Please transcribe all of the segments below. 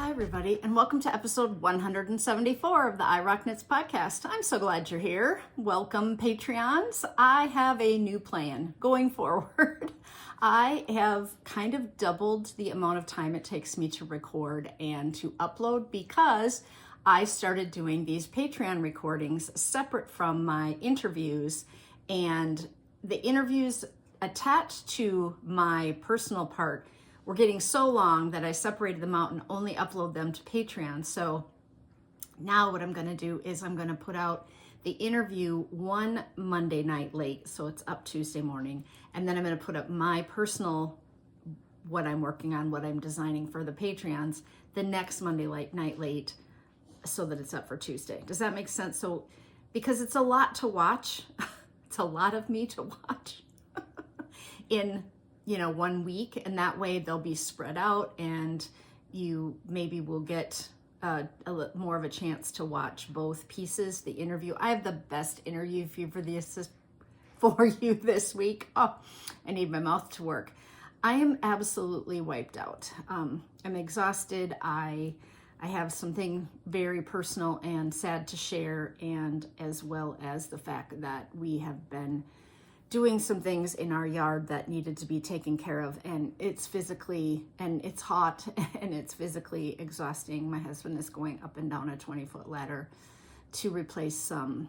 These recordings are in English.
Hi, everybody, and welcome to episode 174 of the I Rock Knits podcast. I'm so glad you're here. Welcome, Patreons. I have a new plan going forward. I have kind of doubled the amount of time it takes me to record and to upload because I started doing these Patreon recordings separate from my interviews, and the interviews attached to my personal part were getting so long that I separated them out and only upload them to Patreon. So now what I'm going to do is I'm going to put out the interview one Monday night late, so it's up Tuesday morning, and then I'm going to put up my personal, what I'm working on, what I'm designing for the Patreons, the next Monday night late, so that it's up for Tuesday. Does that make sense? So because it's a lot to watch, it's a lot of me to watch in 1 week, and that way they'll be spread out and you maybe will get more of a chance to watch both pieces. The interview, I have the best interview for you this week. Oh, I need my mouth to work. I am absolutely wiped out. I'm exhausted. I have something very personal and sad to share, and as well as the fact that we have been doing some things in our yard that needed to be taken care of, and it's physically, and it's hot and it's physically exhausting. My husband is going up and down a 20-foot ladder to replace some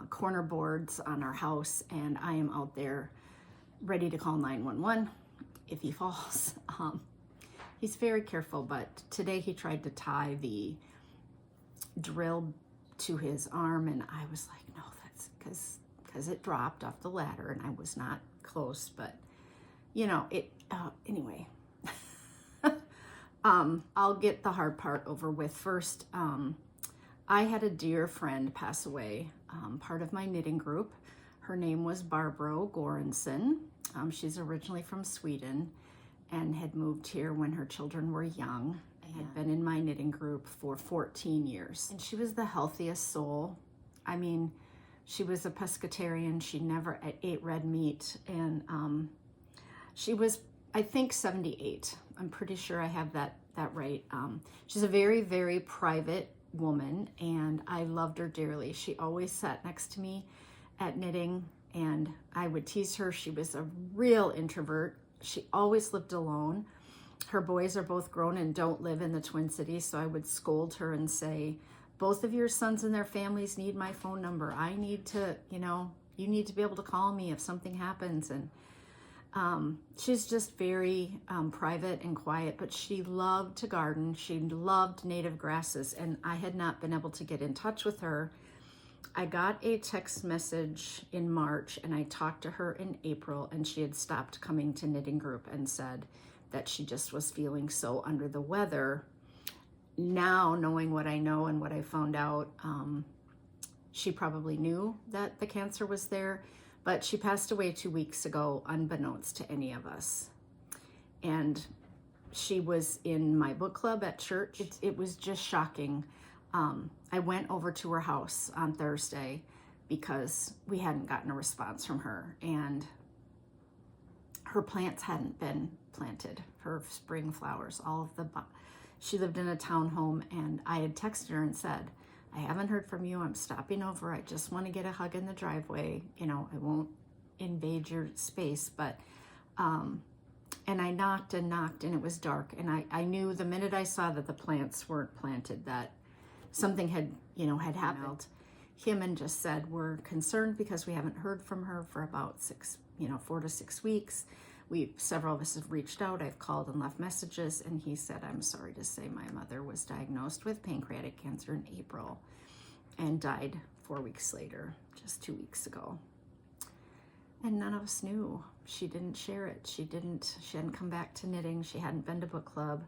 corner boards on our house, and I am out there ready to call 911 if he falls. He's very careful, but today he tried to tie the drill to his arm, and I was like, no, that's because it dropped off the ladder and I was not close, but anyway. I'll get the hard part over with first. I had a dear friend pass away, part of my knitting group. Her name was Barbro Goransson. She's originally from Sweden and had moved here when her children were young. I had been in my knitting group for 14 years, and she was the healthiest soul. I mean, she was a pescatarian. She never ate red meat. And she was, I think, 78. I'm pretty sure I have that right. She's a very, very private woman, and I loved her dearly. She always sat next to me at knitting, and I would tease her. She was a real introvert. She always lived alone. Her boys are both grown and don't live in the Twin Cities, so I would scold her and say, both of your sons and their families need my phone number. I need to, you need to be able to call me if something happens. And she's just very private and quiet, but she loved to garden. She loved native grasses, and I had not been able to get in touch with her. I got a text message in March, and I talked to her in April, and she had stopped coming to knitting group and said that she just was feeling so under the weather. Now, knowing what I know and what I found out, she probably knew that the cancer was there, but she passed away 2 weeks ago, unbeknownst to any of us. And she was in my book club at church. It was just shocking. I went over to her house on Thursday because we hadn't gotten a response from her, and her plants hadn't been planted, her spring flowers, she lived in a townhome, and I had texted her and said, I haven't heard from you. I'm stopping over. I just want to get a hug in the driveway. I won't invade your space, but, and I knocked and knocked, and it was dark. And I knew the minute I saw that the plants weren't planted that something had happened. Him just said, we're concerned because we haven't heard from her for about 4 to 6 weeks. Several of us have reached out. I've called and left messages, and he said, I'm sorry to say my mother was diagnosed with pancreatic cancer in April and died 4 weeks later, just 2 weeks ago. And none of us knew. She didn't share it. She hadn't come back to knitting. She hadn't been to book club.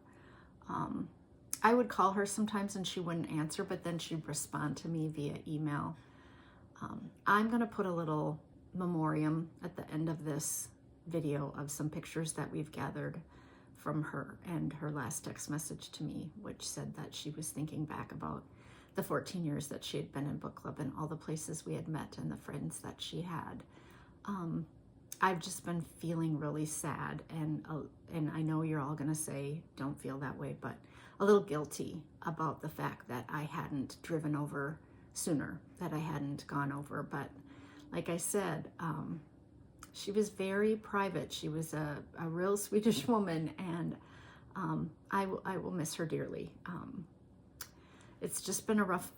I would call her sometimes and she wouldn't answer, but then she'd respond to me via email. I'm going to put a little memoriam at the end of this video of some pictures that we've gathered from her and her last text message to me, which said that she was thinking back about the 14 years that she had been in book club and all the places we had met and the friends that she had. I've just been feeling really sad, and I know you're all gonna say don't feel that way, but a little guilty about the fact that I hadn't driven over sooner, that I hadn't gone over. But like I said, she was very private. She was a real Swedish woman, and I will miss her dearly. It's just been a rough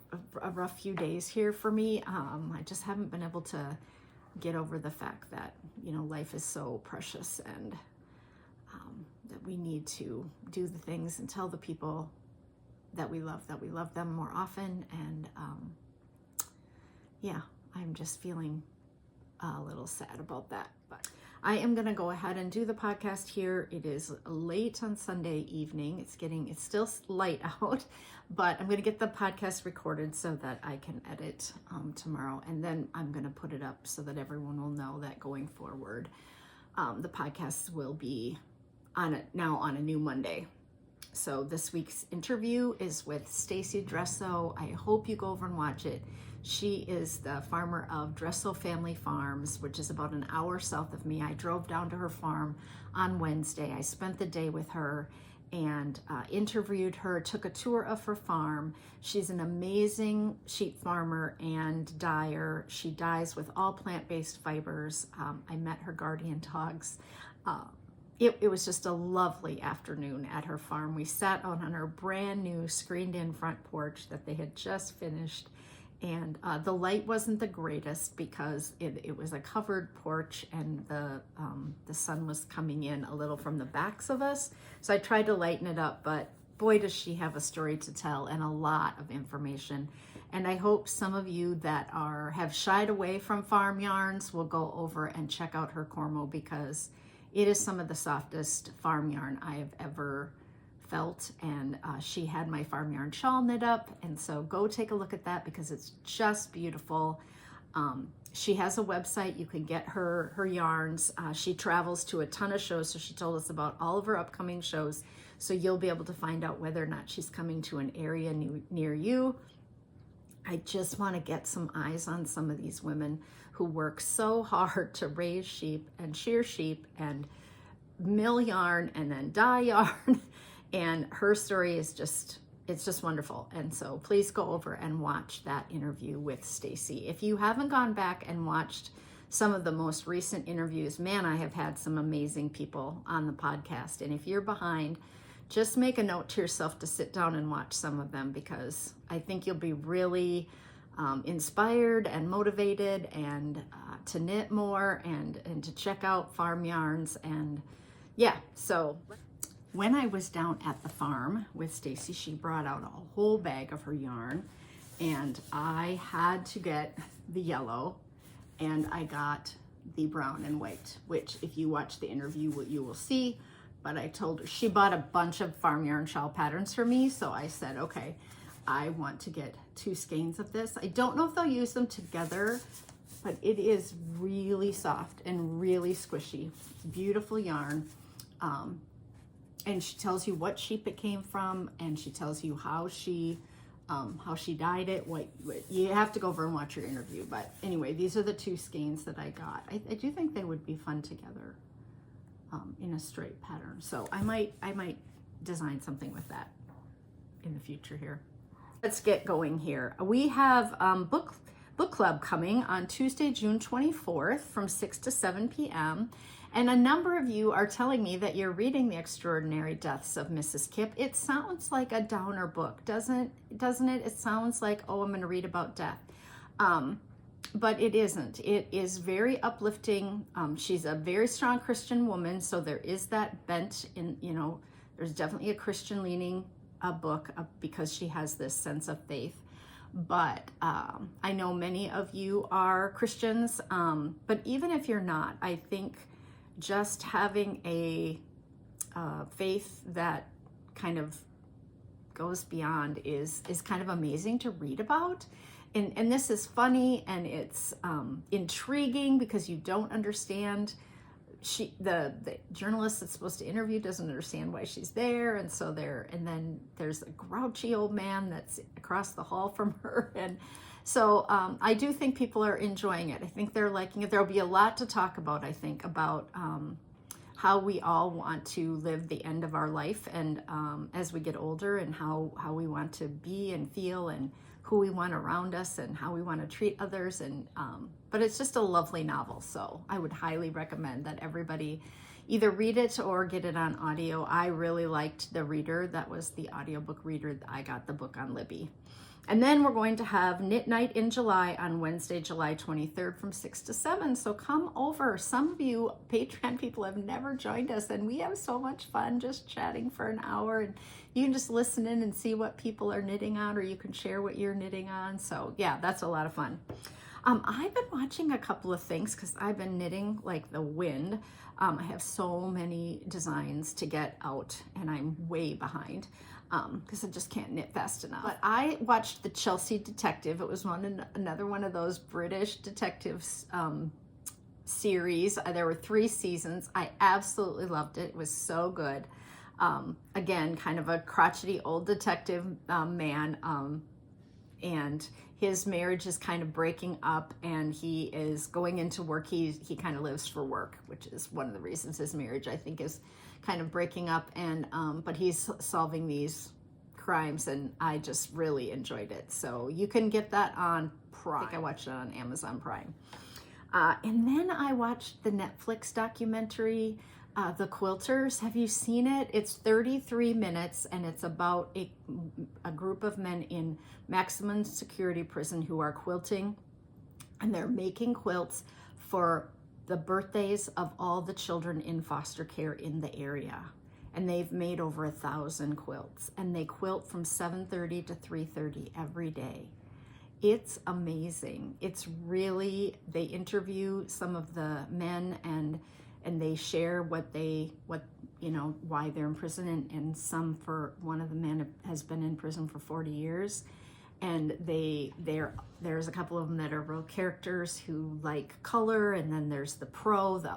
few days here for me. I just haven't been able to get over the fact that, you know, life is so precious, and that we need to do the things and tell the people that we love them more often. And yeah, I'm just feeling a little sad about that. But I am going to go ahead and do the podcast here. It is late on Sunday evening. It's still light out, but I'm going to get the podcast recorded so that I can edit tomorrow. And then I'm going to put it up so that everyone will know that going forward, the podcast will be on a new Monday. So this week's interview is with Stacy Dresso. I hope you go over and watch it. She is the farmer of Dresow Family Farms, which is about an hour south of me. I drove down to her farm on Wednesday. I spent the day with her and interviewed her, took a tour of her farm. She's an amazing sheep farmer and dyer. She dyes with all plant-based fibers. I met her guardian dogs. It was just a lovely afternoon at her farm. We sat out on her brand new screened-in front porch that they had just finished. And the light wasn't the greatest because it was a covered porch, and the sun was coming in a little from the backs of us. So I tried to lighten it up, but boy, does she have a story to tell and a lot of information. And I hope some of you that have shied away from farm yarns will go over and check out her Cormo, because it is some of the softest farm yarn I have ever felt. And she had my farm yarn shawl knit up, and so go take a look at that because it's just beautiful. She has a website. You can get her yarns. She travels to a ton of shows, so she told us about all of her upcoming shows, so you'll be able to find out whether or not she's coming to an area near you. I just want to get some eyes on some of these women who work so hard to raise sheep and shear sheep and mill yarn and then dye yarn. And her story is it's just wonderful. And so please go over and watch that interview with Stacy. If you haven't gone back and watched some of the most recent interviews, man, I have had some amazing people on the podcast. And if you're behind, just make a note to yourself to sit down and watch some of them, because I think you'll be really inspired and motivated and to knit more and to check out farm yarns. And yeah, so when I was down at the farm with Stacy, she brought out a whole bag of her yarn, and I had to get the yellow, and I got the brown and white, which if you watch the interview, you will see. But I told her, she bought a bunch of farm yarn shawl patterns for me, so I said, okay, I want to get 2 skeins of this. I don't know if they'll use them together, but it is really soft and really squishy. It's beautiful yarn. And she tells you what sheep it came from, and she tells you how she dyed it. What you have to go over and watch your interview. But anyway, these are the 2 skeins that I got. I do think they would be fun together in a straight pattern. So I might design something with that in the future here. Let's get going here. We have book club coming on Tuesday, June 24th from 6 to 7 p.m. And a number of you are telling me that you're reading The Extraordinary Deaths of Mrs. Kipp. It sounds like a downer book, doesn't it? It sounds like, oh, I'm going to read about death. But it isn't. It is very uplifting. She's a very strong Christian woman, so there is that bent in, there's definitely a Christian leaning book because she has this sense of faith. But I know many of you are Christians, but even if you're not, I think just having a faith that kind of goes beyond is kind of amazing to read about. And this is funny, and it's intriguing because you don't understand. The journalist that's supposed to interview doesn't understand why she's there, and then there's a grouchy old man that's across the hall from her, and so I do think people are enjoying it. I think they're liking it. There'll be a lot to talk about, I think, about how we all want to live the end of our life, and as we get older, and how we want to be and feel, and who we want around us, and how we want to treat others. And but it's just a lovely novel, so I would highly recommend that everybody either read it or get it on audio. I really liked the reader. That was the audiobook reader. I got the book on Libby. And then we're going to have Knit Night in July on Wednesday, July 23rd from 6 to 7. So come over. Some of you Patreon people have never joined us, and we have so much fun just chatting for an hour. And you can just listen in and see what people are knitting on, or you can share what you're knitting on. So yeah, that's a lot of fun. I've been watching a couple of things because I've been knitting like the wind. I have so many designs to get out, and I'm way behind because I just can't knit fast enough. But I watched The Chelsea Detective. It was another one of those British detectives series. There were 3 seasons. I absolutely loved it. It was so good. Again, kind of a crotchety old detective man, and his marriage is kind of breaking up, and he is going into work. He kind of lives for work, which is one of the reasons his marriage, I think, is kind of breaking up. And but he's solving these crimes, and I just really enjoyed it. So you can get that on Prime. I think I watched it on Amazon Prime. And then I watched the Netflix documentary, The Quilters. Have you seen it? It's 33 minutes, and it's about a group of men in maximum security prison who are quilting, and they're making quilts for the birthdays of all the children in foster care in the area. And they've made over 1,000 quilts, and they quilt from 7:30 to 3:30 every day. It's amazing. It's really, they interview some of the men, and they share what you know, why they're in prison, and some, for one of the men has been in prison for 40 years. And there's a couple of them that are real characters who like color, and then there's the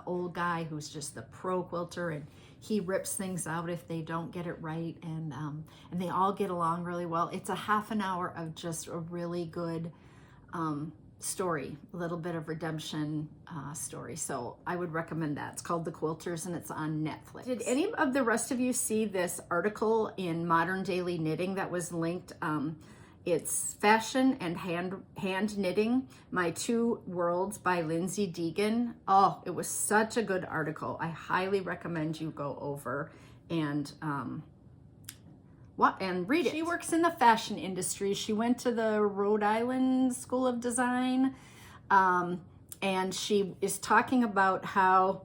old guy who's just the pro quilter, and he rips things out if they don't get it right, and they all get along really well. It's a half an hour of just a really good story, a little bit of redemption story. So I would recommend that. It's called The Quilters, and it's on Netflix. Did any of the rest of you see this article in Modern Daily Knitting that was linked? It's Fashion and Hand Knitting, My Two Worlds by Lindsay Degen. Oh, it was such a good article. I highly recommend you go over and read it. She works in the fashion industry. She went to the Rhode Island School of Design, and she is talking about how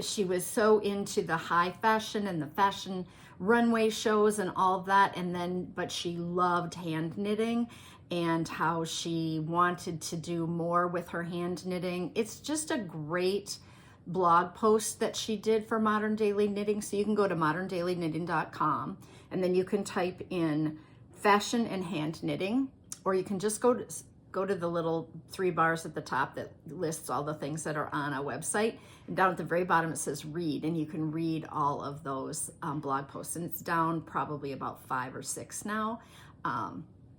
she was so into the high fashion and the fashion runway shows and all of that, but she loved hand knitting, and how she wanted to do more with her hand knitting. It's just a great blog post that she did for Modern Daily Knitting. So you can go to moderndailyKnitting.com, and then you can type in fashion and hand knitting, or you can just go to the little 3 bars at the top that lists all the things that are on a website, and down at the very bottom it says read, and you can read all of those blog posts, and it's down probably about 5 or 6 now.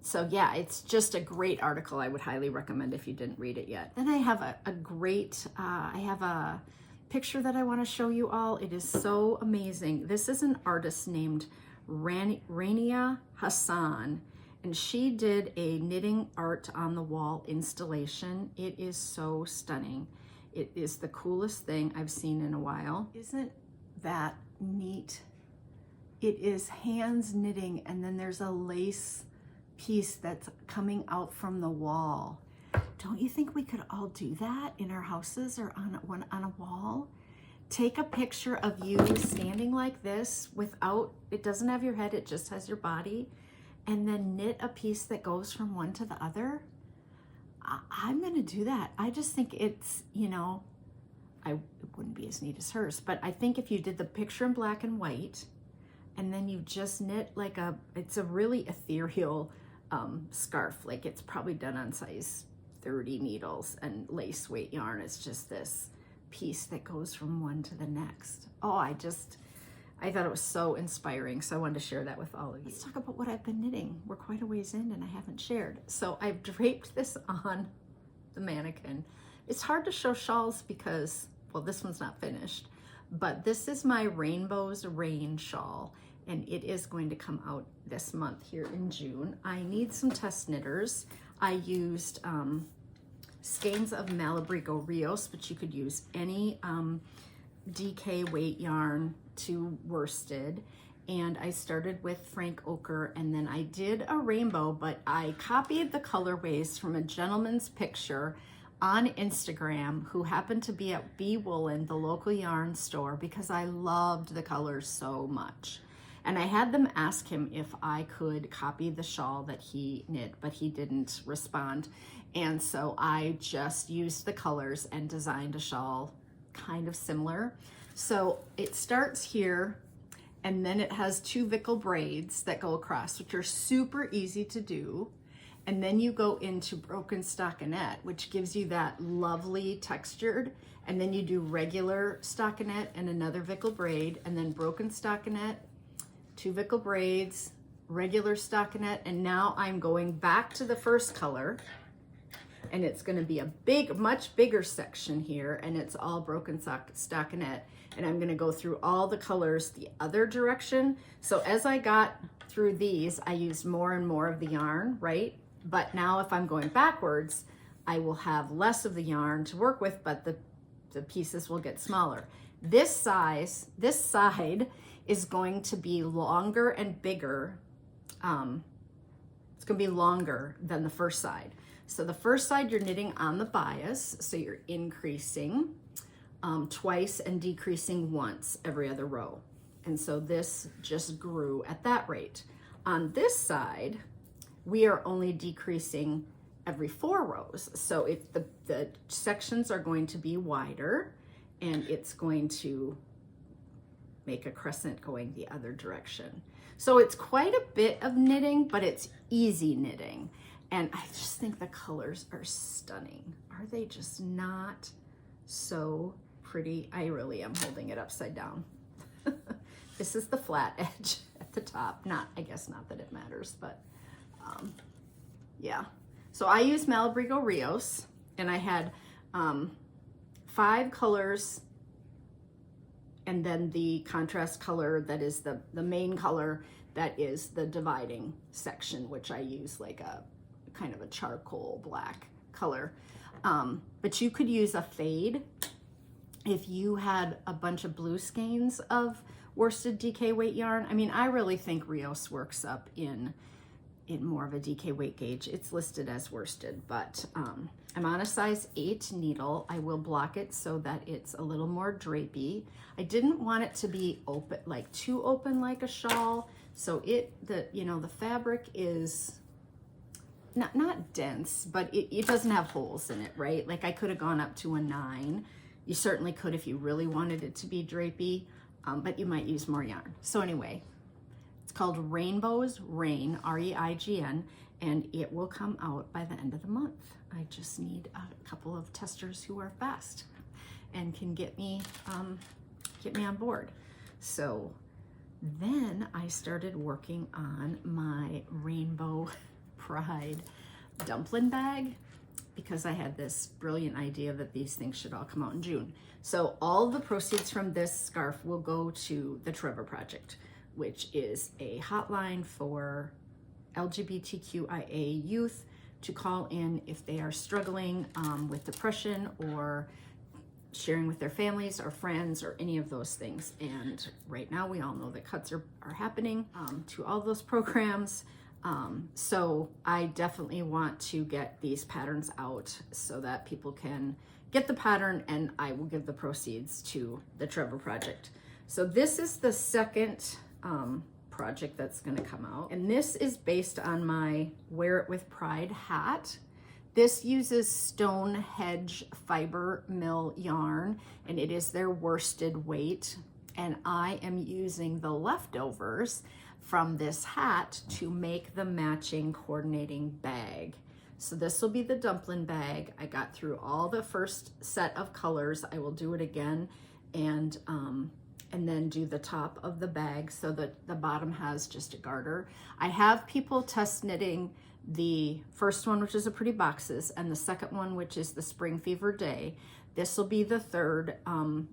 So yeah, it's just a great article. I would highly recommend if you didn't read it yet. Then I have a great, I have a picture that I want to show you all. It is so amazing. This is an artist named Rania Hassan, and she did a knitting art on the wall installation. It is so stunning. It is the coolest thing I've seen in a while. Isn't that neat? It is hands knitting, and then there's a lace piece that's coming out from the wall. Don't you think we could all do that in our houses or on a wall? Take a picture of you standing like this without, it doesn't have your head, it just has your body, and then knit a piece that goes from one to the other. I'm gonna do that. I just think it's, you know, it wouldn't be as neat as hers, but I think if you did the picture in black and white, and then you just knit like it's a really ethereal scarf. Like, it's probably done on size 30 needles and lace weight yarn. It's just this piece that goes from one to the next. Oh, I thought it was so inspiring, so I wanted to share that with all of you. Let's talk about what I've been knitting. We're quite a ways in and I haven't shared. So I've draped this on the mannequin. It's hard to show shawls because, well, this one's not finished, but this is my Rainbow's Rain shawl, and it is going to come out this month here in June. I need some test knitters. I used skeins of Malabrigo Rios, but you could use any DK weight yarn to worsted. And I started with Frank Ochre, and then I did a rainbow, but I copied the colorways from a gentleman's picture on Instagram who happened to be at Bee Woolen, the local yarn store, because I loved the colors so much. And I had them ask him if I could copy the shawl that he knit, but he didn't respond. And so I just used the colors and designed a shawl kind of similar. So it starts here, and then it has 2 Vickle braids that go across, which are super easy to do. And then you go into broken stockinette, which gives you that lovely textured. And then you do regular stockinette and another Vickle braid, and then broken stockinette, 2 Vickle braids, regular stockinette, and now I'm going back to the first color, and it's going to be a big, much bigger section here, and it's all broken stockinette, and I'm going to go through all the colors the other direction. So as I got through these, I used more and more of the yarn, right? But now if I'm going backwards, I will have less of the yarn to work with, but the pieces will get smaller. This side is going to be longer and bigger. It's going to be longer than the first side. So the first side you're knitting on the bias, so you're increasing twice and decreasing once every other row. And so this just grew at that rate. On this side, we are only decreasing every 4 rows. So if the sections are going to be wider, and it's going to make a crescent going the other direction. So it's quite a bit of knitting, but it's easy knitting. And I just think the colors are stunning. Are they just not so pretty? I really am holding it upside down. This is the flat edge at the top. I guess not that it matters, but yeah. So I use Malabrigo Rios, and I had 5 colors, and then the contrast color that is the main color that is the dividing section, which I use like a kind of a charcoal black color. But you could use a fade if you had a bunch of blue skeins of worsted DK weight yarn. I mean, I really think Rios works up in more of a DK weight gauge. It's listed as worsted, but I'm on a size 8 needle. I will block it so that it's a little more drapey. I didn't want it to be open, like too open like a shawl. So the fabric is not dense, but it doesn't have holes in it, right? Like I could have gone up to a 9. You certainly could if you really wanted it to be drapey, but you might use more yarn. So anyway, it's called Rainbow's Rain, R-E-I-G-N, and it will come out by the end of the month. I just need a couple of testers who are fast and can get me on board. So then I started working on my Rainbow Pride Dumplin Bag, because I had this brilliant idea that these things should all come out in June. So all the proceeds from this scarf will go to the Trevor Project, which is a hotline for LGBTQIA youth to call in if they are struggling with depression or sharing with their families or friends or any of those things. And right now we all know that cuts are happening to all those programs. So I definitely want to get these patterns out so that people can get the pattern, and I will give the proceeds to the Trevor Project. So this is the second project that's going to come out, and this is based on my Wear It With Pride hat. This uses Stonehenge fiber mill yarn, and it is their worsted weight, and I am using the leftovers from this hat to make the matching coordinating bag. So this will be the Dumplin Bag. I got through all the first set of colors. I will do it again and then do the top of the bag so that the bottom has just a garter. I have people test knitting the first one, which is a Pretty Boxes, and the second one, which is the Spring Fever Day. This will be the third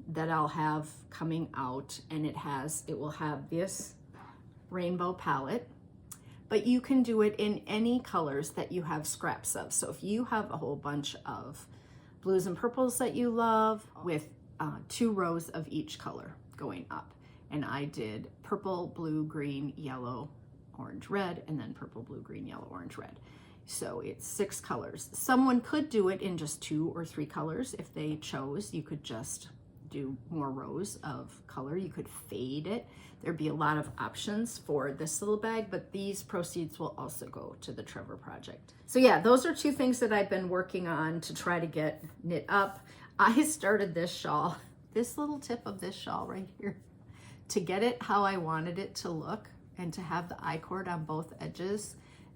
that I'll have coming out, and it will have this rainbow palette, but you can do it in any colors that you have scraps of. So if you have a whole bunch of blues and purples that you love, with 2 rows of each color going up. And I did purple, blue, green, yellow, orange, red, and then purple, blue, green, yellow, orange, red. So it's 6 colors. Someone could do it in just 2 or 3 colors if they chose. You could just do more rows of color. You could fade it. There'd be a lot of options for this little bag, but these proceeds will also go to the Trevor Project. So yeah, those are 2 things that I've been working on to try to get knit up. I started this shawl, this little tip of this shawl right here, to get it how I wanted it to look and to have the I-cord on both edges,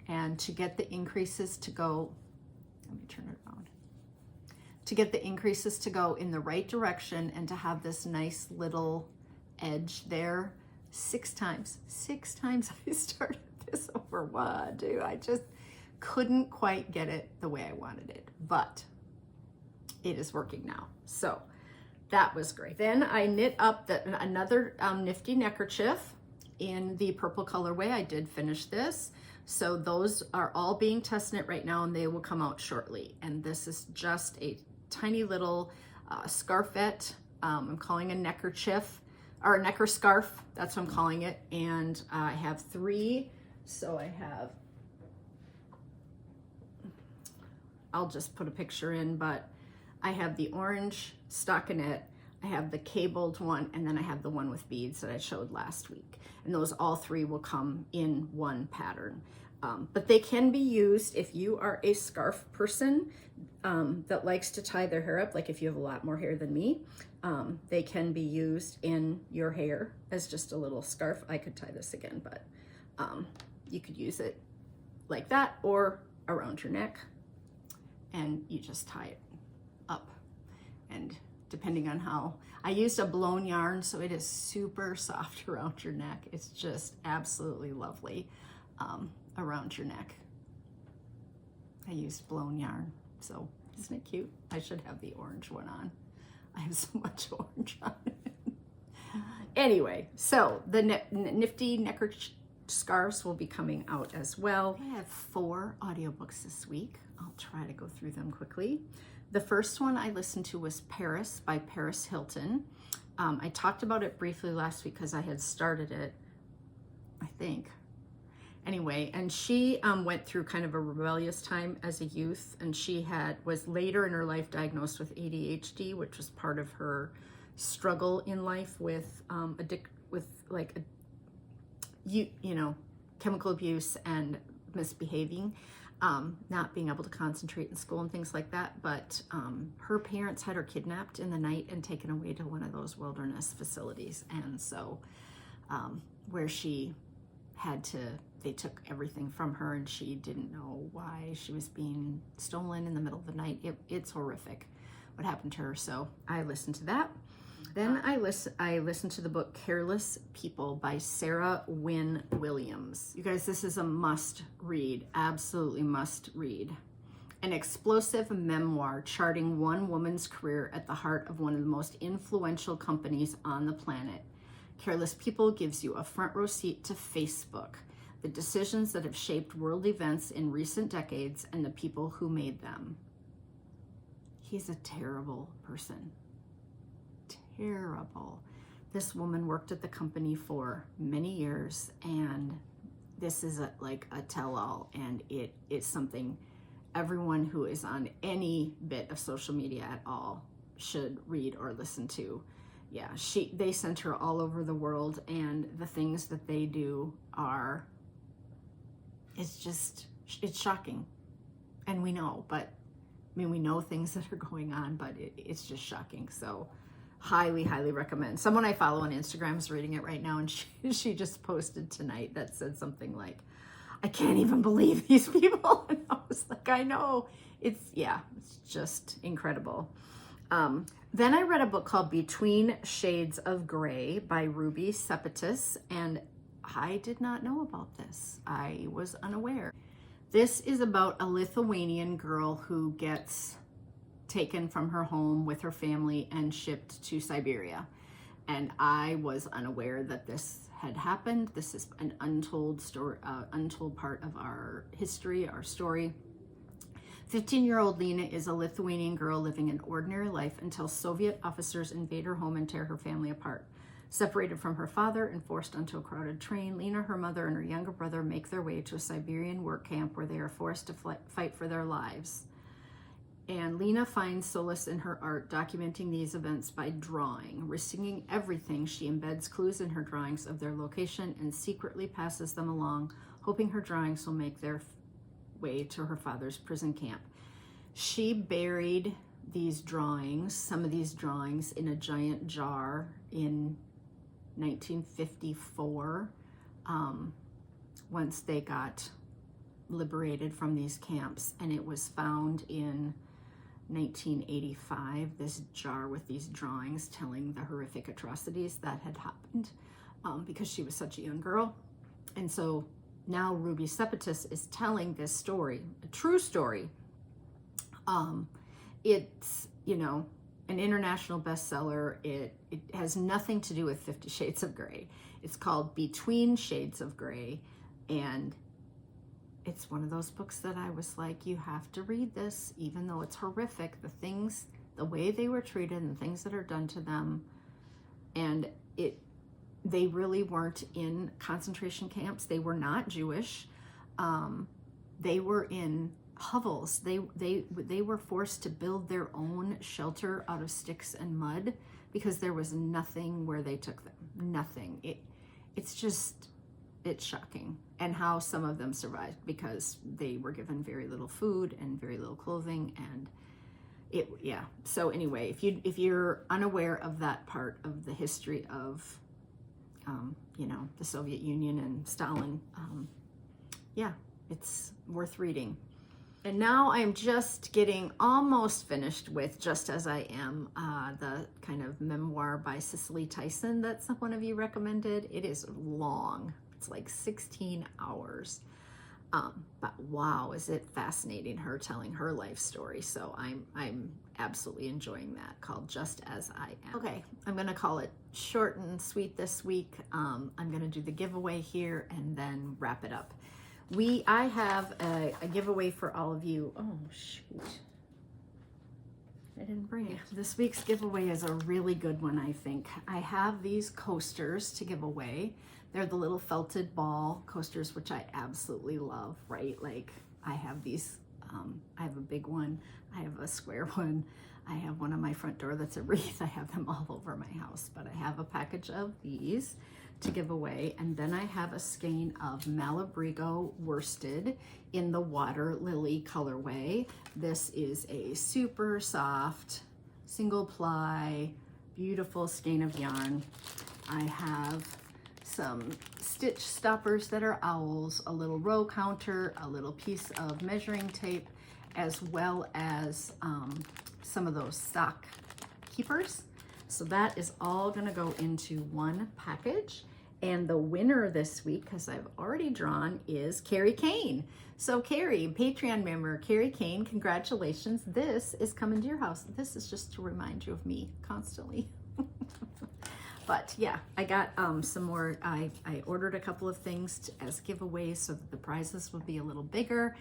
and to get the increases to go, let me turn it around, to get the increases to go in the right direction and to have this nice little edge there. 6 times I started this over one, dude. I just couldn't quite get it the way I wanted it, but it is working now. So that was great. Then I knit up another nifty neckerchief in the purple colorway. I did finish this. So those are all being test knit right now, and they will come out shortly. And this is just a tiny little scarfette. I'm calling a neckerchief, or a necker scarf. That's what I'm calling it. And I have 3. So I have, I'll just put a picture in, but I have the orange stockinette, I have the cabled one, and then I have the one with beads that I showed last week. And those all 3 will come in one pattern. But they can be used if you are a scarf person that likes to tie their hair up, like if you have a lot more hair than me, they can be used in your hair as just a little scarf. I could tie this again, but you could use it like that or around your neck, and you just tie it up. And depending on how, I used a blown yarn, so it is super soft around your neck. It's just absolutely lovely around your neck. I used blown yarn, so isn't it cute? I should have the orange one on. I have so much orange on it. Anyway, so the nifty necker scarves will be coming out as well. I have 4 audiobooks this week. I'll try to go through them quickly. The first one I listened to was Paris by Paris Hilton. I talked about it briefly last week because I had started it, I think. Anyway, and she went through kind of a rebellious time as a youth, and she was later in her life diagnosed with ADHD, which was part of her struggle in life with chemical abuse and misbehaving. Not being able to concentrate in school and things like that. But her parents had her kidnapped in the night and taken away to one of those wilderness facilities. And so where she they took everything from her, and she didn't know why she was being stolen in the middle of the night. It's horrific what happened to her. So I listened to that. Then I listened to the book Careless People by Sarah Wynne Williams. You guys, this is a must read, absolutely must read. An explosive memoir charting one woman's career at the heart of one of the most influential companies on the planet. Careless People gives you a front row seat to Facebook, the decisions that have shaped world events in recent decades, and the people who made them. He's a terrible person. Terrible. This woman worked at the company for many years, and this is like a tell-all, and it's something everyone who is on any bit of social media at all should read or listen to. Yeah, they sent her all over the world, and the things that they do it's shocking. And we know, but I mean, we know things that are going on, but it's just shocking. So highly, highly recommend. Someone I follow on Instagram is reading it right now, and she just posted tonight that said something like, I can't even believe these people. And I was like, I know. It's just incredible. Then I read a book called Between Shades of Gray by Ruby Sepetys, and I did not know about this. I was unaware. This is about a Lithuanian girl who gets taken from her home with her family and shipped to Siberia. And I was unaware that this had happened. This is an untold story, untold part of our history, our story. 15-year-old Lena is a Lithuanian girl living an ordinary life until Soviet officers invade her home and tear her family apart. Separated from her father and forced onto a crowded train, Lena, her mother, and her younger brother make their way to a Siberian work camp where they are forced to fight for their lives. And Lena finds solace in her art, documenting these events by drawing. Risking everything, she embeds clues in her drawings of their location and secretly passes them along, hoping her drawings will make their way to her father's prison camp. She buried these drawings, some of these drawings, in a giant jar in 1954, once they got liberated from these camps, and it was found in 1985, this jar with these drawings telling the horrific atrocities that had happened because she was such a young girl. And so now Ruby Sepetys is telling this story, a true story. It's, you know, an international bestseller. It has nothing to do with 50 Shades of Grey. It's called Between Shades of Grey, and it's one of those books that I was like, you have to read this, even though it's horrific, the things, the way they were treated and the things that are done to them. And they really weren't in concentration camps. They were not Jewish. They were in hovels. They were forced to build their own shelter out of sticks and mud because there was nothing where they took them. Nothing. It's shocking. And how some of them survived because they were given very little food and very little clothing, and yeah. So anyway, if you're unaware of that part of the history of you know, the Soviet Union and Stalin, yeah, it's worth reading. And now I'm just getting almost finished with Just As I Am, the kind of memoir by Cicely Tyson that one of you recommended. It is long. It's like 16 hours. But wow, is it fascinating, her telling her life story. So I'm absolutely enjoying that, called Just As I Am. Okay, I'm gonna call it short and sweet this week. I'm gonna do the giveaway here and then wrap it up. I have a giveaway for all of you. Oh shoot, I didn't bring it. This week's giveaway is a really good one, I think. I have these coasters to give away. They're the little felted ball coasters, which I absolutely love, right? Like, I have these, I have a big one, I have a square one, I have one on my front door that's a wreath. I have them all over my house, but I have a package of these to give away. And then I have a skein of Malabrigo worsted in the Water Lily colorway. This is a super soft, single ply, beautiful skein of yarn. I have some stitch stoppers that are owls, a little row counter, a little piece of measuring tape, as well as some of those sock keepers. So that is all gonna go into one package. And the winner this week, because I've already drawn, is Carrie Kane. So Carrie, Patreon member, Carrie Kane, congratulations. This is coming to your house. This is just to remind you of me constantly. But yeah, I got some more. I ordered a couple of things as giveaways so that the prizes would be a little bigger,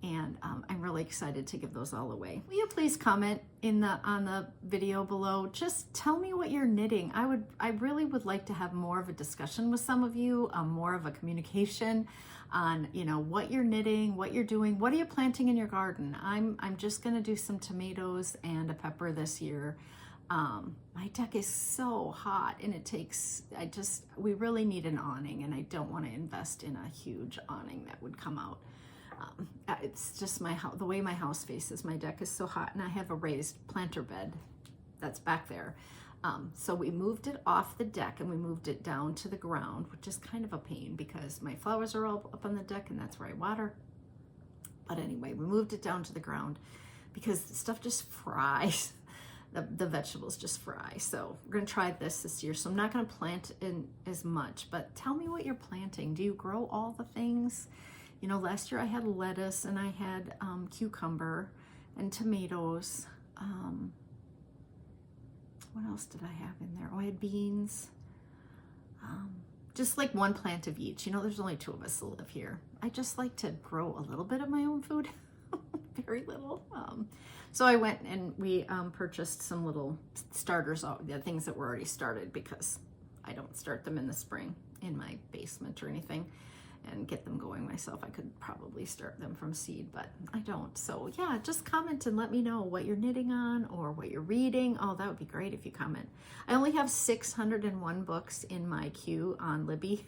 and I'm really excited to give those all away. Will you please comment on the video below? Just tell me what you're knitting. I really would like to have more of a discussion with some of you, more of a communication on, you know, what you're knitting, what you're doing, what are you planting in your garden. I'm just gonna do some tomatoes and a pepper this year. My deck is so hot, and we really need an awning, and I don't want to invest in a huge awning that would come out. It's just the way my house faces. My deck is so hot, and I have a raised planter bed that's back there. So we moved it off the deck and we moved it down to the ground, which is kind of a pain because my flowers are all up on the deck and that's where I water. But anyway, we moved it down to the ground because the stuff just fries. The vegetables just fry. So we're gonna try this year. So I'm not gonna plant in as much, but tell me what you're planting. Do you grow all the things? You know, last year I had lettuce and I had cucumber and tomatoes. What else did I have in there? Oh, I had beans. Just like one plant of each. You know, there's only 2 of us that live here. I just like to grow a little bit of my own food. Very little. So I went and we purchased some little starters, the things that were already started, because I don't start them in the spring in my basement or anything and get them going myself. I could probably start them from seed, but I don't. So yeah, just comment and let me know what you're knitting on or what you're reading. Oh, that would be great if you comment. I only have 601 books in my queue on Libby.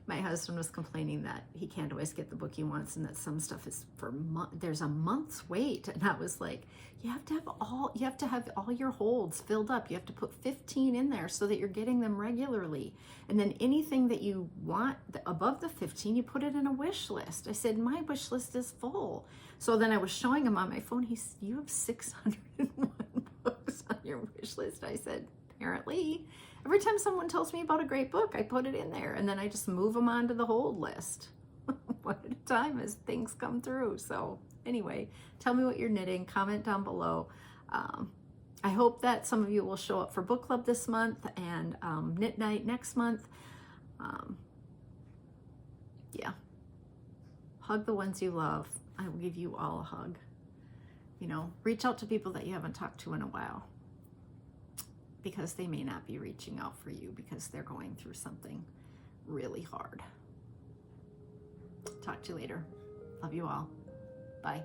My husband was complaining that he can't always get the book he wants and that some stuff is for there's a month's wait. And I was like, you have to have all your holds filled up. You have to put 15 in there so that you're getting them regularly. And then anything that you want above the 15, you put it in a wish list. I said, my wish list is full. So then I was showing him on my phone. He said, you have 601 books on your wish list. I said, apparently. Every time someone tells me about a great book, I put it in there, and then I just move them onto the hold list one at a time as things come through. So anyway, tell me what you're knitting. Comment down below. I hope that some of you will show up for book club this month and knit night next month. Yeah. Hug the ones you love. I will give you all a hug. You know, reach out to people that you haven't talked to in a while, because they may not be reaching out for you because they're going through something really hard. Talk to you later. Love you all. Bye.